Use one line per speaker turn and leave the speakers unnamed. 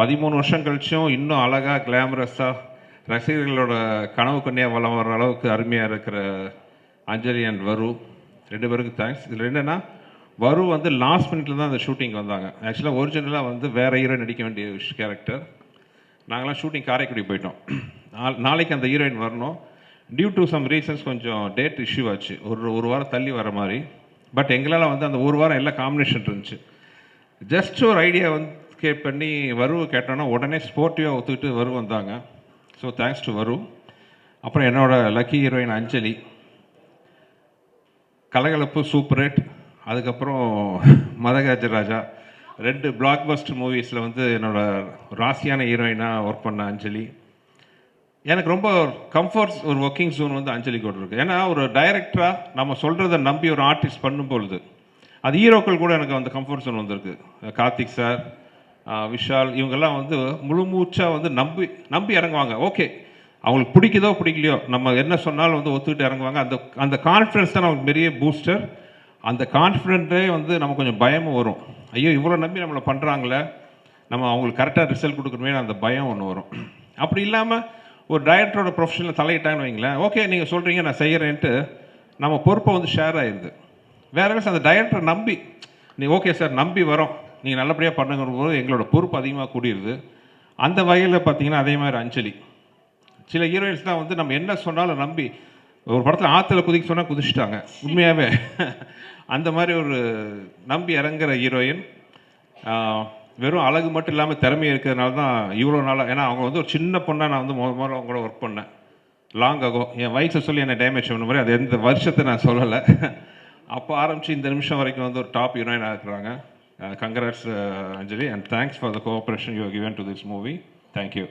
13 வருஷம் கழிச்சும் இன்னும் அழகாக கிளாமரஸாக ரசிகர்களோட கனவு கண்ணியாக வளம் வர அளவுக்கு அருமையாக இருக்கிற அஞ்சலி அண்ட் வரு 2 பேருக்கு தேங்க்ஸ். இதில் என்னென்னா வரு வந்து லாஸ்ட் மினிட்ல தான் அந்த ஷூட்டிங் வந்தாங்க. ஆக்சுவலாக ஒரிஜினலாக வந்து வேறு ஹீரோ நடிக்க வேண்டிய கேரக்டர். நாங்களாம் ஷூட்டிங் காரைக்குடி போயிட்டோம். நாளைக்கு அந்த ஹீரோயின் வரணும். டியூ டு சம் ரீசன்ஸ் கொஞ்சம் டேட் இஷ்யூ ஆச்சு, ஒரு வாரம் தள்ளி வர மாதிரி. பட் எங்களால் வந்து அந்த ஒரு வாரம் எல்லாம் காம்பினேஷன் இருந்துச்சு. ஜஸ்ட் ஒரு ஐடியா வந்து பண்ணி வருவை கேட்டோன்னா உடனே ஸ்போர்ட்டிவாக ஒத்துக்கிட்டு வரு வந்தாங்க. ஸோ தேங்க்ஸ் டு வரு. அப்புறம் என்னோட லக்கி ஹீரோயின் அஞ்சலி, கலகலப்பு சூப்பர் ஹிட். அதுக்கப்புறம் மதகஜராஜா 2 பிளாக் பஸ்டர் மூவிஸில் வந்து என்னோட ராசியான ஹீரோயினாக ஒர்க் பண்ண அஞ்சலி. எனக்கு ரொம்ப கம்ஃபர்ட்ஸ் ஒரு ஒர்க்கிங் ஜோன் வந்து அஞ்சலி கூட இருக்குது. ஏன்னா ஒரு டைரக்டராக நம்ம சொல்கிறத நம்பி ஒரு ஆர்டிஸ்ட் பண்ணும்பொழுது அது ஹீரோக்கள் கூட எனக்கு அந்த கம்ஃபர்ட் ஜோன் வந்துருக்கு. கார்த்திக் சார், விஷால், இவங்கெல்லாம் வந்து முழு மூச்சாக வந்து நம்பி இறங்குவாங்க. ஓகே, அவங்களுக்கு பிடிக்குதோ பிடிக்கலையோ நம்ம என்ன சொன்னாலும் வந்து ஒத்துக்கிட்டு இறங்குவாங்க. அந்த கான்ஃபிடன்ஸ் தான் நமக்கு பெரிய பூஸ்டர். அந்த கான்ஃபிடென்ட்டே வந்து நமக்கு கொஞ்சம் பயமும் வரும். ஐயோ இவ்வளோ நம்பி நம்மளை பண்ணுறாங்களே, நம்ம அவங்களுக்கு கரெக்டாக ரிசல்ட் கொடுக்கணுமே, அந்த பயம் ஒன்று வரும். அப்படி இல்லாமல் ஒரு டைரக்டரோட ப்ரொஃபஷனில் தலையிட்டாங்கன்னு வைங்களேன், ஓகே நீங்கள் சொல்கிறீங்க நான் செய்கிறேன்ட்டு நம்ம பொறுப்பை வந்து ஷேர் ஆகிடுது. வேற அந்த டைரக்டரை நம்பி நீ ஓகே சார் நம்பி வரோம், நீங்கள் நல்லபடியாக பண்ணுங்கிற போது எங்களோட பொறுப்பு அதிகமாக கூடியிருது. அந்த வகையில் பார்த்தீங்கன்னா அதே மாதிரி அஞ்சலி. சில ஹீரோயின்ஸ் தான் வந்து நம்ம என்ன சொன்னாலும் நம்பி, ஒரு படத்தில் ஆற்றுல குதிக்க சொன்னால் குதிச்சிட்டாங்க உண்மையாகவே. அந்த மாதிரி ஒரு நம்பி இறங்குற ஹீரோயின். வெறும் அழகு மட்டும் இல்லாமல் திறமை இருக்கிறதுனால தான் இவ்வளோ நாளாக. ஏன்னா அவங்க வந்து ஒரு சின்ன பொண்ணாக நான் வந்து முதல்ல அவங்க கூட ஒர்க் பண்ணேன் லாங் ஆகோ. என் வயசை சொல்லி என்னை டேமேஜ் பண்ண மாதிரி அது எந்த வருஷத்தை நான் சொல்லலை. அப்போ ஆரம்பித்து இந்த நிமிஷம் வரைக்கும் வந்து ஒரு டாப் ஹீரோயினாக இருக்கிறாங்க. Congrats Anjali, and thanks for the cooperation you have given to this movie. Thank you.